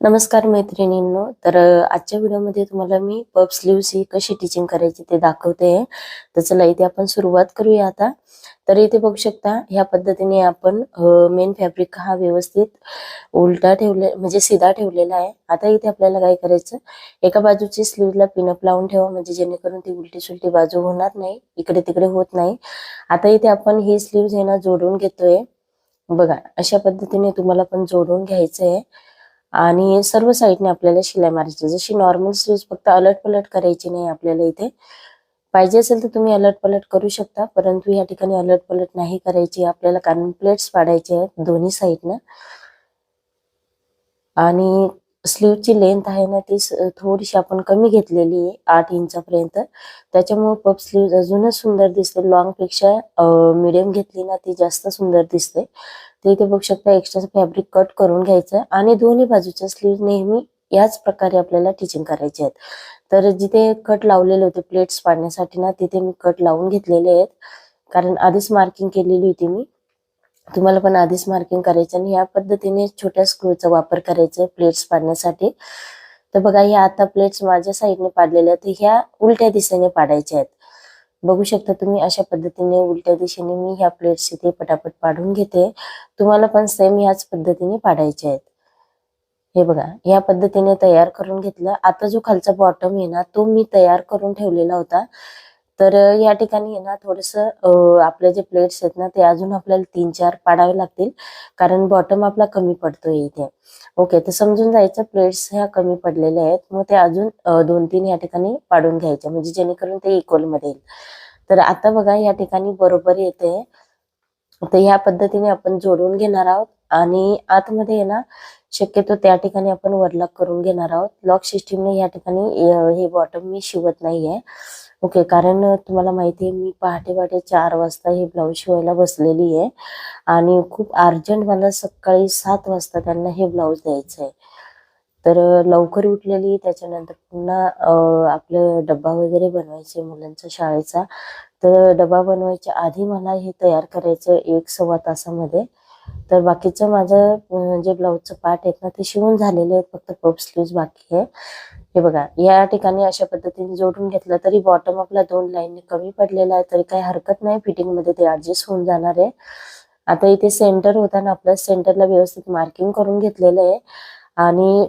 नमस्कार मैत्रिणींनो. आजच्या व्हिडिओमध्ये तुम्हाला मी पफ स्लीव्स ही कशी टिचिंग करायची ते दाखवते. तर चला इथे आपण सुरुवात करूया आता. तर इथे बघू शकता ह्या पद्धतीने आपण मेन फॅब्रिक हा व्यवस्थित उलटा ठेवले म्हणजे सीधा ठेवलेला आहे. आता इथे आपल्याला काय करायचं, एका बाजूची स्लीव्हला पिनअप लावून ठेवा म्हणजे जेणेकरून ती उलटी सुलटी बाजू होणार नाही, इकडे तिकडे होत नाही. आता इथे आपण ही स्लीव्ह आहे ना जोडून घेतोय. बघा अशा पद्धतीने तुम्हाला पण जोडून घ्यायचंय आणि सर्व साईडने आपल्याला शिलाई मारायची. जशी नॉर्मल स्लीव्ह फक्त अलट पलट करायची नाही आपल्याला इथे. पाहिजे असेल तर तुम्ही अलट पलट करू शकता, परंतु या ठिकाणी अलट पलट नाही करायची आपल्याला, कारण प्लेट्स पाडायचे आहेत दोन्ही साईडनं. आणि स्लीव्हची लेंथ आहे ना ती थोडीशी आपण कमी घेतलेली आहे 8 इंचापर्यंत. त्याच्यामुळे पफ स्लीव्ह अजूनच सुंदर दिसते. लॉंग पेक्षा मीडियम घेतली ना ती जास्त सुंदर दिसते. तर इथे बघू शकता एक्स्ट्राचं फॅब्रिक कट करून घ्यायचं आणि दोन्ही बाजूच्या स्लीव्ह नेहमी याच प्रकारे आपल्याला टिचिंग करायचे आहेत. तर जिथे कट लावलेले होते प्लेट्स पाडण्यासाठी ना तिथे मी कट लावून घेतलेले आहेत, कारण आधीच मार्किंग केलेली होती मी. तुम्हाला पण आधीच मार्किंग करायचं आणि या पद्धतीने छोट्या स्क्रूचा वापर करायचा प्लेट्स पाडण्यासाठी. तर बघा ह्या आता प्लेट्स माझ्या साईडने पाडलेल्या आहेत, ह्या उलट्या दिशेने पाडायच्या आहेत. बघू शकता तुम्ही अशा पद्धतीने उलट्या दिशेने मी ह्या प्लेट्स इथे पटापट पाडून घेते. तुम्हाला पण सेम याच पद्धतीने पाडायचे आहेत. हे बघा या पद्धतीने तयार करून घेतलं. आता जो खालचा बॉटम आहे ना तो मी तयार करून ठेवलेला होता. तर या ठिकाणी आहे ना थोडंसं आपले जे प्लेट्स आहेत ना ते अजून आपल्याला 3-4 पाडावे लागतील, कारण बॉटम आपला कमी पडतोय इथे. ओके, तर समजून जायचं प्लेट्स ह्या कमी पडलेल्या आहेत, मग ते अजून 2-3 या ठिकाणी पाडून घ्यायच्या म्हणजे जेणेकरून ते इक्वल मध्ये येईल. तर आता बघा या ठिकाणी बरोबर येते. तर ह्या पद्धतीने आपण जोडून घेणार आहोत आणि आतमध्ये आहे ना शक्यतो त्या ठिकाणी आपण वरलॉक करून घेणार आहोत. लॉक सिस्टीमने या ठिकाणी हे बॉटम मी शिवत नाहीये. ओके, कारण तुम्हाला माहिती आहे मी पहाटे 4 वाजता हे ब्लाऊज शिवायला बसलेली आहे आणि खूप अर्जंट मला सकाळी 7 वाजता त्यांना हे ब्लाऊज द्यायचं आहे. तर लवकर उठलेली, त्याच्यानंतर पुन्हा आपलं डब्बा वगैरे बनवायचे मुलांचा शाळेचा. तर डबा बनवायच्या आधी मला हे तयार करायचं 1-1.25 तासामध्ये. तर बाकीचं माझं जे ब्लाऊजचं पार्ट आहेत ना ते शिवून झालेले आहेत, फक्त पफ स्लीव्ह बाकी आहे. हे बघा या ठिकाणी अशा पद्धतीने जोडून घेतलं तरी बॉटम आपला 2 लाईनने कमी पडलेला आहे, तरी काही हरकत नाही, फिटिंग मध्ये ते ऍडजस्ट होऊन जाणार आहे. आता इथे सेंटर होताना आपल्या सेंटरला व्यवस्थित मार्किंग करून घेतलेलं आहे आणि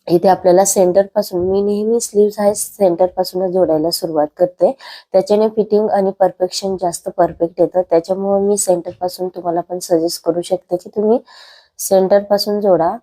इथे आपल्याला सेंटर पासून, मी नेहमी स्लीव्ह आहे सेंटर पासूनच जोडायला सुरुवात करते, त्याच्याने फिटिंग आणि परफेक्शन जास्त परफेक्ट येतं. त्याच्यामुळे मी सेंटर पासून तुम्हाला पण सजेस्ट करू शकते की तुम्ही सेंटर पासून जोडा.